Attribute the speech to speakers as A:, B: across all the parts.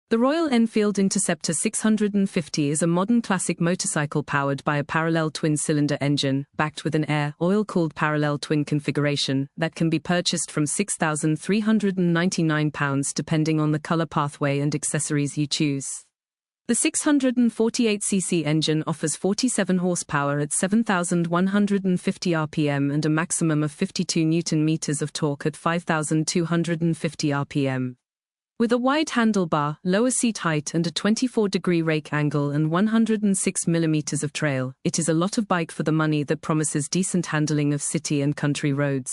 A: The Royal Enfield Interceptor 650 is a modern classic motorcycle powered by a parallel twin-cylinder engine, backed with an air-oil-cooled parallel twin configuration, that can be purchased from £6,399 depending on the color pathway and accessories you choose. The 648cc engine offers 47 horsepower at 7,150 rpm and a maximum of 52 Nm of torque at 5,250 rpm. With a wide handlebar, lower seat height and a 24-degree rake angle and 106 mm of trail, it is a lot of bike for the money that promises decent handling of city and country roads.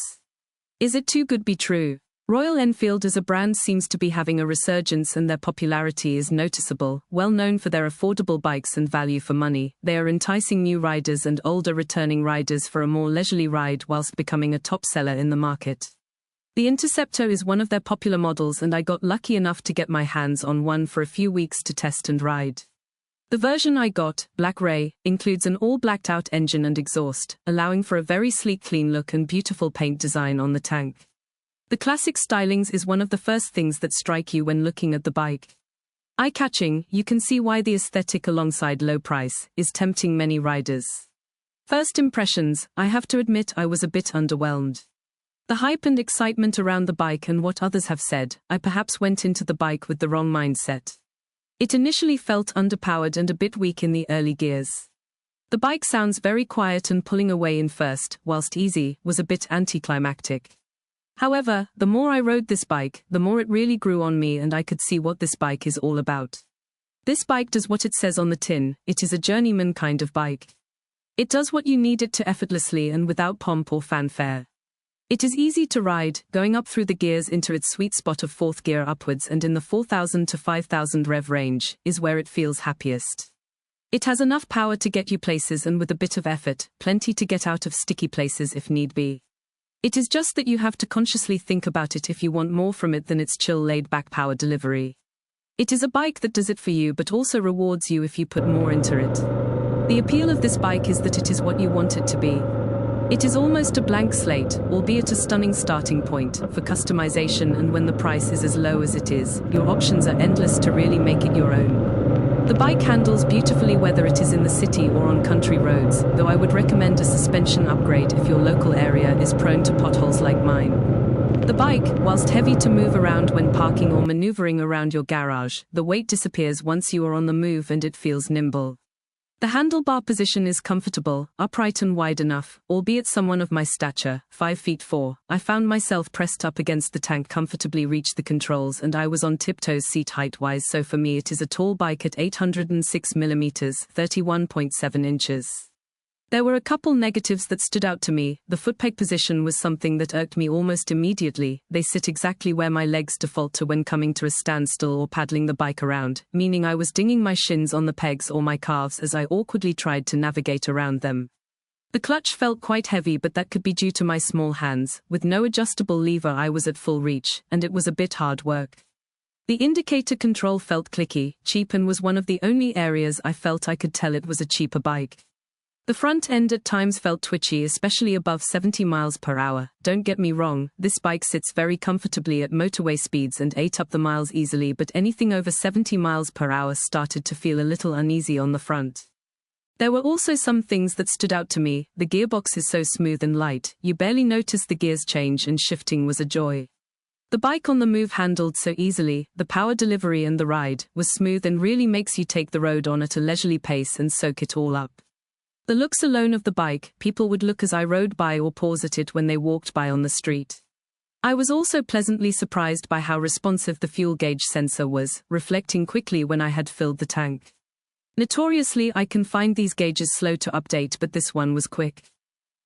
A: Is it too good to be true? Royal Enfield as a brand seems to be having a resurgence and their popularity is noticeable. Well known for their affordable bikes and value for money, they are enticing new riders and older returning riders for a more leisurely ride whilst becoming a top seller in the market. The Interceptor is one of their popular models and I got lucky enough to get my hands on one for a few weeks to test and ride. The version I got, Black Ray, includes an all blacked out engine and exhaust, allowing for a very sleek clean look and beautiful paint design on the tank. The classic stylings is one of the first things that strike you when looking at the bike. Eye-catching, you can see why the aesthetic alongside low price is tempting many riders. First impressions, I have to admit I was a bit underwhelmed. The hype and excitement around the bike and what others have said, I perhaps went into the bike with the wrong mindset. It initially felt underpowered and a bit weak in the early gears. The bike sounds very quiet and pulling away in first, whilst easy, was a bit anticlimactic. However, the more I rode this bike, the more it really grew on me and I could see what this bike is all about. This bike does what it says on the tin, it is a journeyman kind of bike. It does what you need it to effortlessly and without pomp or fanfare. It is easy to ride, going up through the gears into its sweet spot of 4th gear upwards and in the 4,000 to 5,000 rev range, is where it feels happiest. It has enough power to get you places and with a bit of effort, plenty to get out of sticky places if need be. It is just that you have to consciously think about it if you want more from it than its chill laid-back power delivery. It is a bike that does it for you but also rewards you if you put more into it. The appeal of this bike is that it is what you want it to be. It is almost a blank slate, albeit a stunning starting point, for customization, and when the price is as low as it is, your options are endless to really make it your own. The bike handles beautifully whether it is in the city or on country roads, though I would recommend a suspension upgrade if your local area is prone to potholes like mine. The bike, whilst heavy to move around when parking or maneuvering around your garage, the weight disappears once you are on the move and it feels nimble. The handlebar position is comfortable, upright and wide enough, albeit someone of my stature, 5'4", I found myself pressed up against the tank comfortably reach the controls and I was on tiptoes seat height-wise, so for me it is a tall bike at 806 mm, 31.7 inches. There were a couple negatives that stood out to me. The footpeg position was something that irked me almost immediately. They sit exactly where my legs default to when coming to a standstill or paddling the bike around, meaning I was dinging my shins on the pegs or my calves as I awkwardly tried to navigate around them. The clutch felt quite heavy, but that could be due to my small hands. With no adjustable lever I was at full reach, and it was a bit hard work. The indicator control felt clicky, cheap, and was one of the only areas I felt I could tell it was a cheaper bike. The front end at times felt twitchy, especially above 70 miles per hour. Don't get me wrong, this bike sits very comfortably at motorway speeds and ate up the miles easily, but anything over 70 miles per hour started to feel a little uneasy on the front. There were also some things that stood out to me. The gearbox is so smooth and light, you barely notice the gears change, and shifting was a joy. The bike on the move handled so easily, the power delivery and the ride was smooth and really makes you take the road on at a leisurely pace and soak it all up. The looks alone of the bike, people would look as I rode by or pause at it when they walked by on the street. I was also pleasantly surprised by how responsive the fuel gauge sensor was, reflecting quickly when I had filled the tank. Notoriously, I can find these gauges slow to update, but this one was quick.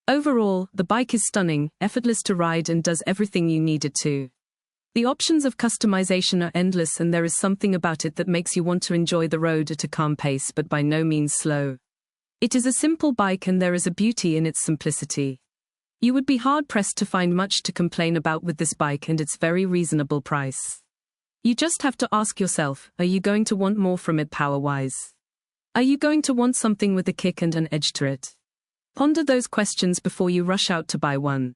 A: Overall, the bike is stunning, effortless to ride, and does everything you need it to. The options of customization are endless, and there is something about it that makes you want to enjoy the road at a calm pace but by no means slow. It is a simple bike and there is a beauty in its simplicity. You would be hard-pressed to find much to complain about with this bike and its very reasonable price. You just have to ask yourself, are you going to want more from it power-wise? Are you going to want something with a kick and an edge to it? Ponder those questions before you rush out to buy one.